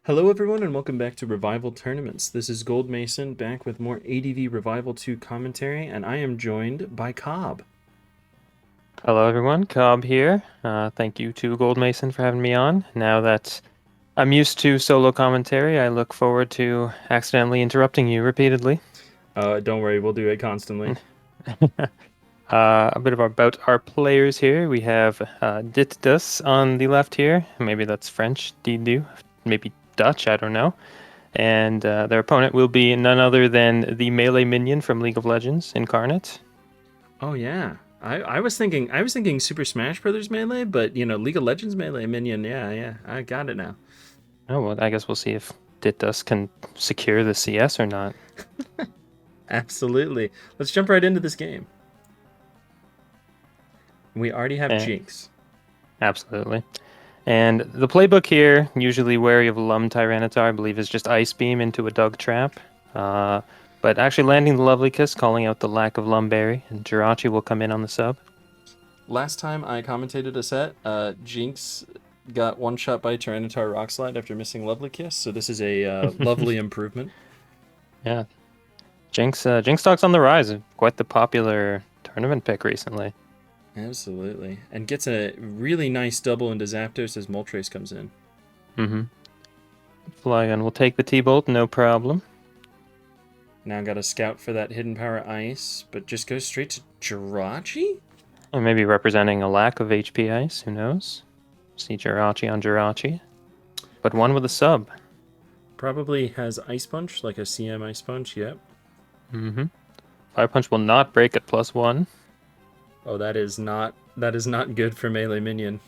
Hello everyone and welcome back to Revival Tournaments. This is Gold Mason back with more ADV Revival 2 commentary, and I am joined by Cobb. Hello, everyone. Cobb here. Thank you to Gold Mason for having me on. Now that I'm used to solo commentary, I look forward to accidentally interrupting you repeatedly. Don't worry, we'll do it constantly. A bit about our players here. We have Ditdus on the left here. Maybe that's French, Didu. Maybe Dutch, I don't know. And their opponent will be none other than the melee minion from League of Legends, Incarnate. Oh yeah, I was thinking Super Smash Brothers Melee, but League of Legends Melee Minion. Yeah, I got it now. Oh, well, I guess we'll see if Ditdus can secure the CS or not. Absolutely. Let's jump right into this game. We already have And Jinx. Absolutely. And the playbook here, usually wary of Lum Tyranitar, I believe, is just Ice Beam into a Dug Trap. Uh, but actually landing the Lovely Kiss, calling out the lack of Lumberry, and Jirachi will come in on the sub. Last time I commentated a set, Jinx got one shot by Tyranitar Rock Slide after missing Lovely Kiss, so this is a lovely improvement. Yeah. Jinx Dog's on the rise. Quite the popular tournament pick recently. Absolutely. And gets a really nice double into Zapdos as Moltres comes in. Mm-hmm. Flygon will take the T-Bolt, no problem. Now got a scout for that Hidden Power Ice, but just goes straight to Jirachi? Or maybe representing a lack of HP Ice, who knows? See Jirachi on Jirachi. But one with a sub. Probably has Ice Punch, like a CM Ice Punch, yep. Mm-hmm. Fire Punch will not break at +1. Oh, that is not good for Melee Minion.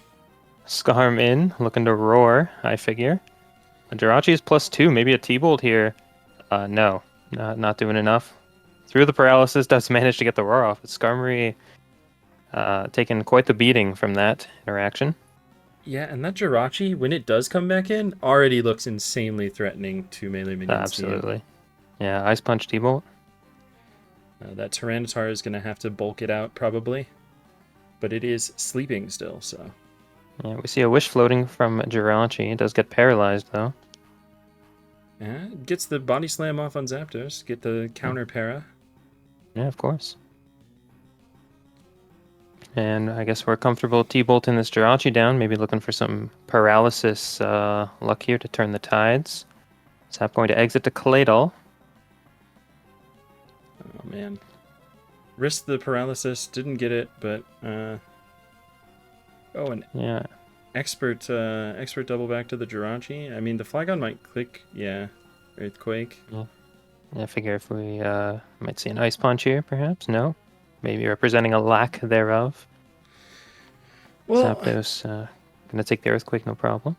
Scarm in, looking to roar, I figure. Jirachi is +2, maybe a T-Bolt here. No, not doing enough. Through the paralysis, does manage to get the roar off. Skarmory taking quite the beating from that interaction. Yeah, and that Jirachi, when it does come back in, already looks insanely threatening to Melee Minion's team. Absolutely. Yeah, Ice Punch T-Bolt. That Tyranitar is going to have to bulk it out, probably. But it is sleeping still, so... Yeah, we see a Wish floating from Jirachi. It does get paralyzed, though. Yeah, gets the body slam off on Zapdos. Get the counter para. Yeah, of course. And I guess we're comfortable T-bolting this Jirachi down, maybe looking for some paralysis luck here to turn the tides. Zap going to exit to Claydol. Oh man. Risked the paralysis, didn't get it, but oh, an Yeah. expert double back to the Jirachi. I mean, the Flygon might click. Yeah, Earthquake. Yeah. I figure if we might see an Ice Punch here, perhaps. No, maybe representing a lack thereof. Well, Zapdos gonna take the Earthquake, no problem.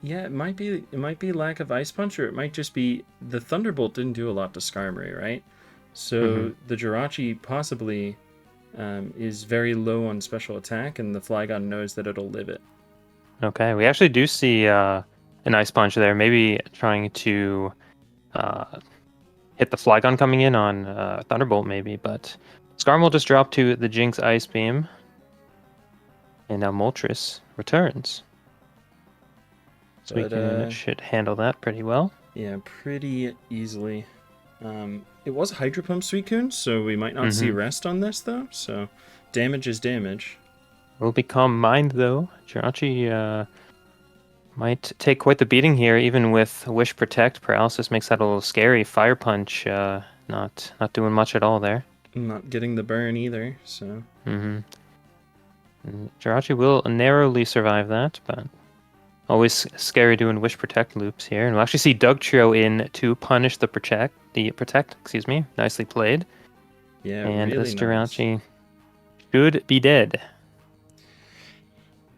yeah, it might be lack of Ice Punch, or it might just be the Thunderbolt didn't do a lot to Skarmory, right? Mm-hmm. So the Jirachi possibly is very low on special attack, and the Flygon knows that it'll live it. Okay, we actually do see an Ice Punch there, maybe trying to hit the Flygon coming in on Thunderbolt, maybe, but Skarm will just drop to the Jinx Ice Beam. And now Moltres returns. So we should handle that pretty well. Yeah, pretty easily. It was Hydro Pump Suicune, so we might not see rest on this, though. So damage is damage. Will become mined, though. Jirachi might take quite the beating here, even with Wish Protect. Paralysis makes that a little scary. Fire Punch not doing much at all there. Not getting the burn either, so... Jirachi will narrowly survive that, but always scary doing Wish Protect loops here. And we'll actually see Dugtrio in to punish the Protect, excuse me. Nicely played. Yeah, and really this nice. Jirachi should be dead.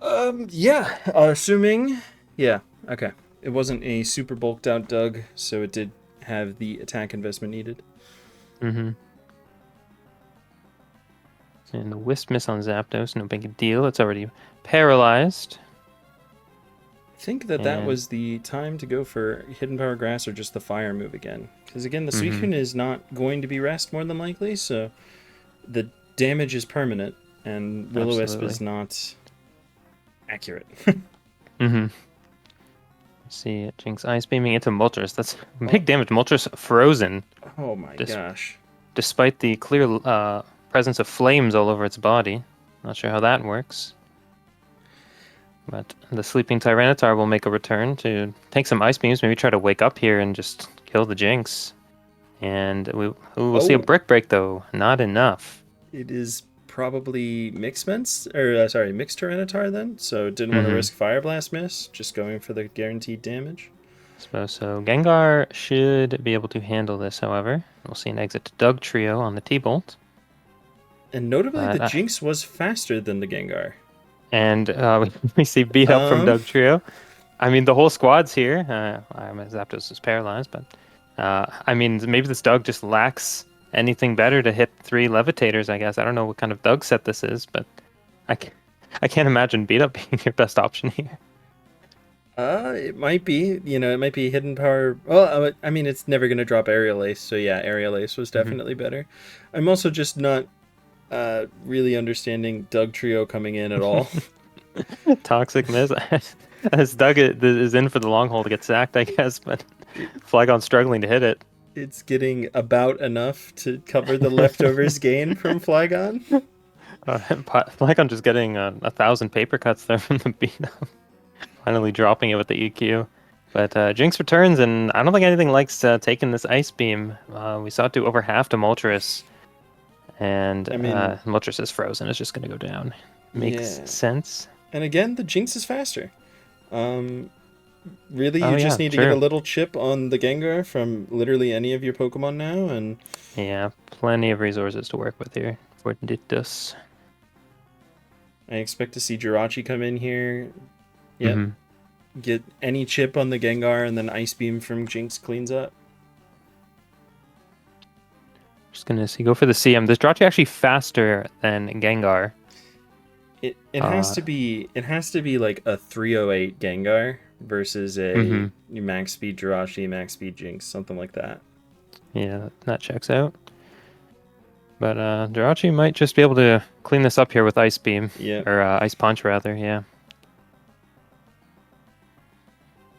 Yeah, assuming... Yeah, okay. It wasn't a super bulked out Dug, so it did have the attack investment needed. And the Wisp miss on Zapdos, no big deal. It's already paralyzed. I think that was the time to go for Hidden Power Grass or just the Fire move again. Because again, the Suicune is not going to be rest more than likely, so the damage is permanent, and Will-O-Wisp is not accurate. See Jinx ice beaming into Moltres. That's big damage. Moltres frozen. Oh my gosh. Despite the clear presence of flames all over its body. Not sure how that works. But the sleeping Tyranitar will make a return to take some ice beams, maybe try to wake up here and just kill the Jinx. And we will see a brick break though. Not enough. It is probably mixed Tyranitar then, so didn't want to risk Fire Blast miss, just going for the guaranteed damage. So Gengar should be able to handle this, however. We'll see an exit to Dugtrio on the T-Bolt. And notably, the Jinx was faster than the Gengar. And we see beat up from Dugtrio. I mean, the whole squad's here. Zapdos is paralyzed, but I mean, maybe this Doug just lacks anything better to hit 3 Levitators, I guess. I don't know what kind of Doug set this is, but I can't imagine beat up being your best option here. It might be. It might be Hidden Power. Well, I mean, it's never going to drop Aerial Ace, so yeah, Aerial Ace was definitely better. I'm also just not really understanding Dugtrio coming in at all. Toxic Miss. As Doug is in for the long haul to get sacked, I guess, but Flygon's struggling to hit it. It's getting about enough to cover the leftovers gain from Flygon. Flygon just getting 1,000 paper cuts there from the beat up. Finally dropping it with the EQ. But Jinx returns, and I don't think anything likes taking this Ice Beam. We saw it do over half to Moltres. And Moltres is frozen. It's just going to go down. Makes sense. And again, the Jinx is faster. Really, you just need to get a little chip on the Gengar from literally any of your Pokemon now, and yeah, plenty of resources to work with here for Dittus. I expect to see Jirachi come in here. Yep. Get any chip on the Gengar, and then Ice Beam from Jinx cleans up. Just gonna go for the CM. This Jirachi actually faster than Gengar. It has to be like a 308 Gengar versus a max speed Jirachi, max speed Jinx, something like that. Yeah, that checks out. But Jirachi might just be able to clean this up here with Ice Beam. Yeah. Or Ice Punch, rather, yeah.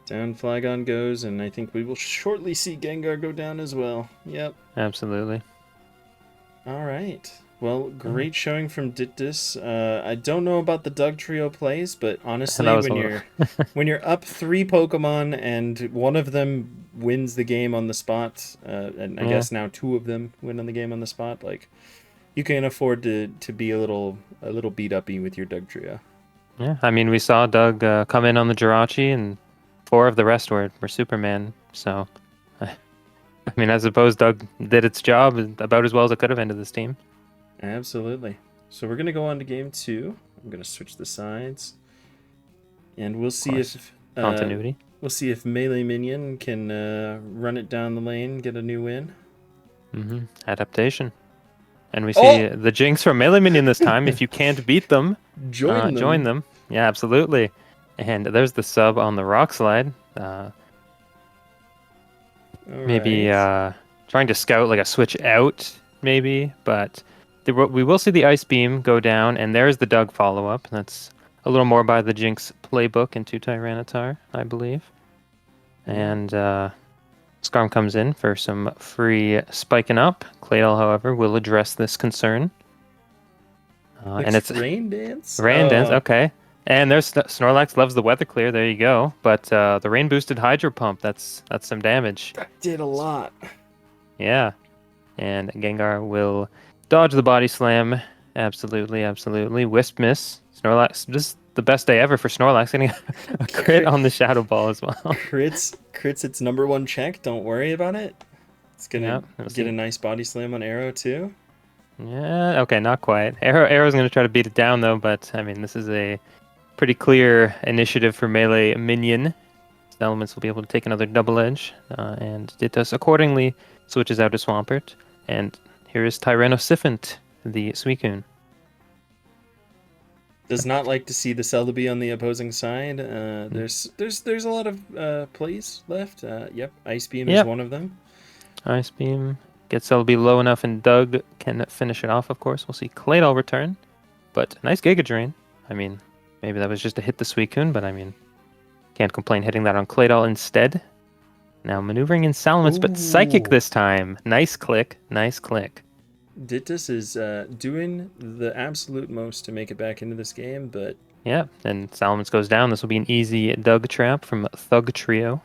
Down Flygon goes, and I think we will shortly see Gengar go down as well. Yep. Absolutely. All right. Well, great showing from Dittus. I don't know about the Dugtrio plays, but honestly, when you're up 3 Pokemon and one of them wins the game on the spot, and I guess now 2 of them win on the game on the spot, like you can afford to be a little beat uppy with your Dugtrio. Yeah, I mean, we saw Doug come in on the Jirachi, and 4 of the rest were Superman. So, I mean, I suppose Doug did its job about as well as it could have ended this team. Absolutely. So we're going to go on to game 2. I'm going to switch the sides. And we'll see if continuity. We'll see if Melee Minion can run it down the lane, get a new win. Adaptation. And we see the Jinx from Melee Minion this time. If you can't beat them, join them. Yeah, absolutely. And there's the sub on the Rock Slide. Maybe trying to scout like a switch out, maybe, but we will see the Ice Beam go down, and there's the Doug follow-up. That's a little more by the Jinx playbook into Tyranitar, I believe. And Skarm comes in for some free spiking up. Claydol, however, will address this concern. And it's Rain Dance? Rain Dance, okay. And there's Snorlax loves the weather clear, there you go. But the rain boosted Hydro Pump, that's some damage. That did a lot. Yeah. And Gengar will dodge the body slam. Absolutely. Wisp miss. Snorlax, just the best day ever for Snorlax, getting a crit on the Shadow Ball as well. Crits its number 1 check, don't worry about it. It's gonna get a nice body slam on Arrow too. Yeah, okay, not quite. Arrow's gonna try to beat it down though, but I mean, this is a pretty clear initiative for Melee Minion. The elements will be able to take another double edge, and Dittus accordingly switches out to Swampert. And here is Tyranosiphant, the Suicune. Does not like to see the Celebi on the opposing side. There's a lot of plays left. Yep, Ice Beam is one of them. Ice Beam gets Celebi low enough, and Doug can finish it off, of course. We'll see Claydol return, but nice Giga Drain. I mean, maybe that was just to hit the Suicune, but I mean, Can't complain hitting that on Claydol instead. Now maneuvering in Salamence, but Psychic this time. Nice click. Nice click. Dittus is doing the absolute most to make it back into this game, but... Yeah, and Salamence goes down. This will be an easy Doug trap from Thug Trio.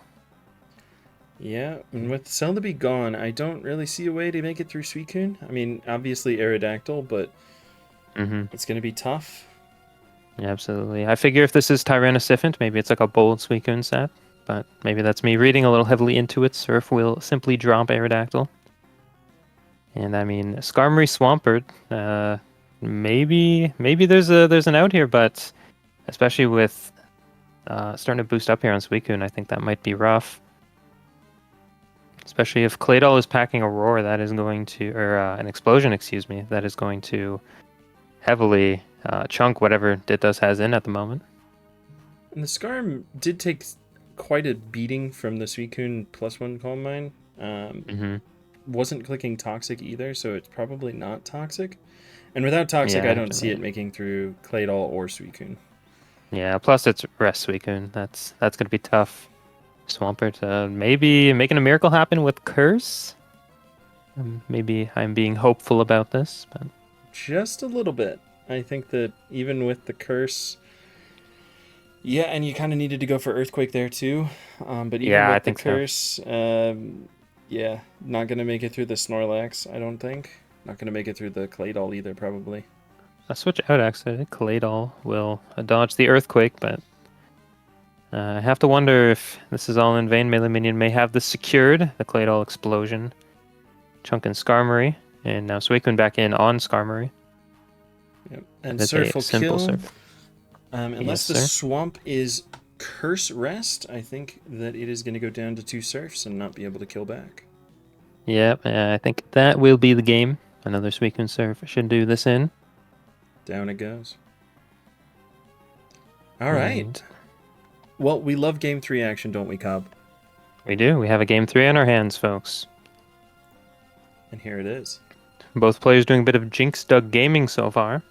Yeah, and with Celebi gone, I don't really see a way to make it through Suicune. I mean, obviously Aerodactyl, but it's going to be tough. Yeah, absolutely. I figure if this is Tyrannosyphant, maybe it's like a bold Suicune set, but maybe that's me reading a little heavily into it. Surf will simply drop Aerodactyl. And I mean, Skarmory Swampert, maybe there's an out here, but especially with starting to boost up here on Suicune, I think that might be rough. Especially if Claydol is packing a Roar, that is going to, or an Explosion, excuse me, that is going to heavily chunk whatever Dittos has in at the moment. And the Skarm did take quite a beating from the Suicune +1 Calm Mind. Wasn't clicking Toxic either, so it's probably not Toxic. And without Toxic, I don't see it making through Claydol or Suicune. Yeah, plus it's Rest Suicune. That's going to be tough. Swampert, maybe making a miracle happen with Curse. Maybe I'm being hopeful about this, but just a little bit. I think that even with the Curse, yeah, and you kind of needed to go for Earthquake there too. But even with the Curse, yeah, not gonna make it through the Snorlax. I don't think. Not gonna make it through the Claydol either, probably. I'll switch out actually. Claydol will dodge the Earthquake, but. I have to wonder if this is all in vain. Melee Minion may have this secured. The Claydol Explosion. Chunk in Skarmory. And now Suicune back in on Skarmory. Yep. And Surf will kill. Surf. Unless the Swamp is Curse Rest, I think that it is going to go down to 2 Surfs and not be able to kill back. Yep, I think that will be the game. Another Suicune Surf should do this in. Down it goes. All right. Well, we love Game 3 action, don't we, Cobb? We do. We have a Game 3 on our hands, folks. And here it is. Both players doing a bit of Jinx Doug gaming so far.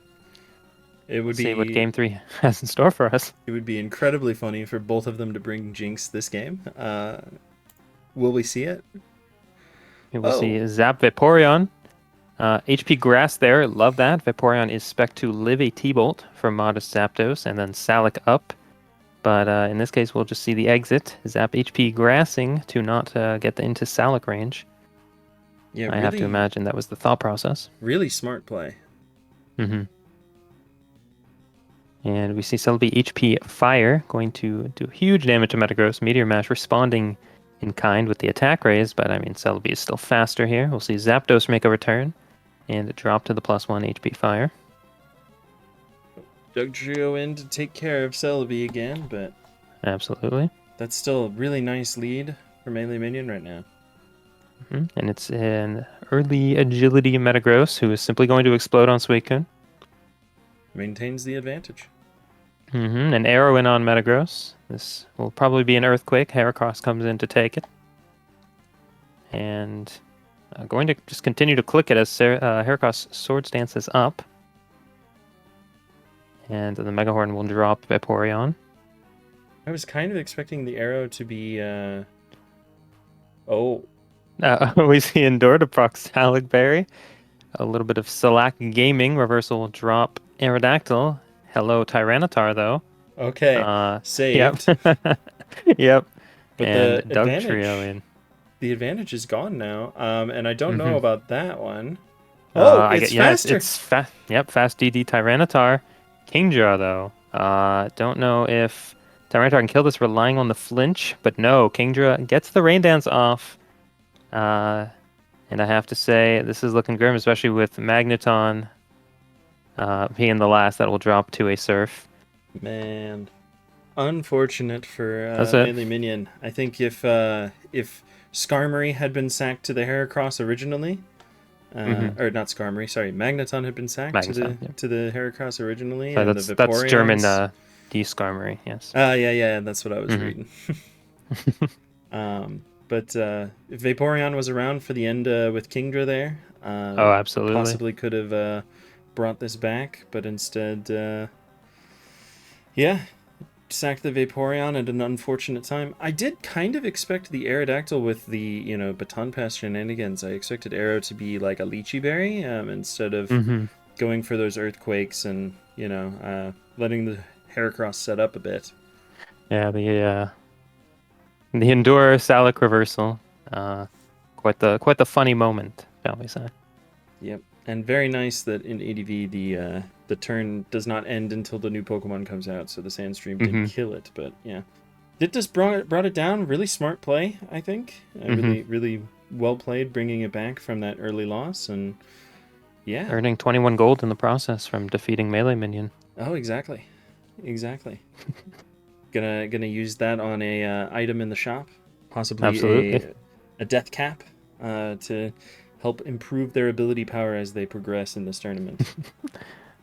It would see what Game 3 has in store for us. It would be incredibly funny for both of them to bring Jinx this game. Will we see it? We'll see Zap Vaporeon. HP Grass there. Love that. Vaporeon is spec to live a T-Bolt from Modest Zapdos and then Salic up. But in this case, we'll just see the exit. Zap HP Grassing to not get into Salic range. Yeah, I have to imagine that was the thought process. Really smart play. And we see Celebi HP Fire going to do huge damage to Metagross. Meteor Mash responding in kind with the attack raise, but I mean, Celebi is still faster here. We'll see Zapdos make a return and drop to the +1 HP Fire. Doug Trio in to take care of Celebi again, but... Absolutely. That's still a really nice lead for Melee Minion right now. And it's an early agility Metagross who is simply going to explode on Suicune. Maintains the advantage. An arrow in on Metagross. This will probably be an Earthquake. Heracross comes in to take it. And going to just continue to click it as Heracross Swords dances up. And the Megahorn will drop Vaporeon. I was kind of expecting the arrow to be... we see Endure to proc Salic Berry. A little bit of Salac Gaming. Reversal will drop Aerodactyl. Hello, Tyranitar, though. Okay, saved. Yep. But and the Doug advantage, Trio in. The advantage is gone now, and I don't know about that one. It's faster. It's fast. Yep, fast DD Tyranitar. Kingdra, though. Don't know if Tyranitar can kill this relying on the flinch, but no, Kingdra gets the Rain Dance off. And I have to say, this is looking grim, especially with Magneton being the last that will drop to a Surf. Man, unfortunate for Melee Minion. I think if Skarmory had been sacked to the Heracross originally, or not Skarmory, sorry, Magneton had been sacked to the Heracross originally. So that's German de-Skarmory, yes. Yeah, that's what I was reading. But if Vaporeon was around for the end with Kingdra there, absolutely, possibly could have brought this back, but instead, sacked the Vaporeon at an unfortunate time. I did kind of expect the Aerodactyl with the, Baton Pass shenanigans. I expected Aero to be like a Lychee Berry instead of going for those Earthquakes and, letting the Heracross set up a bit. Yeah, the Endure Salic reversal. Quite the funny moment, shall we say. Yep. And very nice that in ADV the turn does not end until the new Pokemon comes out, so the Sandstream didn't kill it, but yeah. It just brought it down. Really smart play, I think. Really well played, bringing it back from that early loss, and yeah. Earning 21 gold in the process from defeating Melee Minion. Oh, exactly. Gonna use that on a item in the shop, possibly a Death Cap, to help improve their ability power as they progress in this tournament.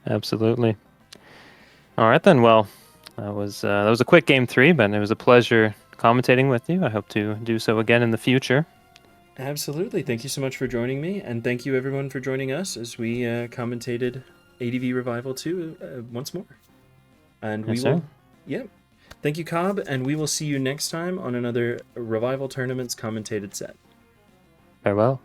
Absolutely. All right then. Well, that was a quick game 3, but it was a pleasure commentating with you. I hope to do so again in the future. Absolutely. Thank you so much for joining me, and thank you everyone for joining us as we commentated ADV Revival 2 once more. And we will. Yep. Thank you, Cobb, and we will see you next time on another Revival Tournaments commentated set. Farewell.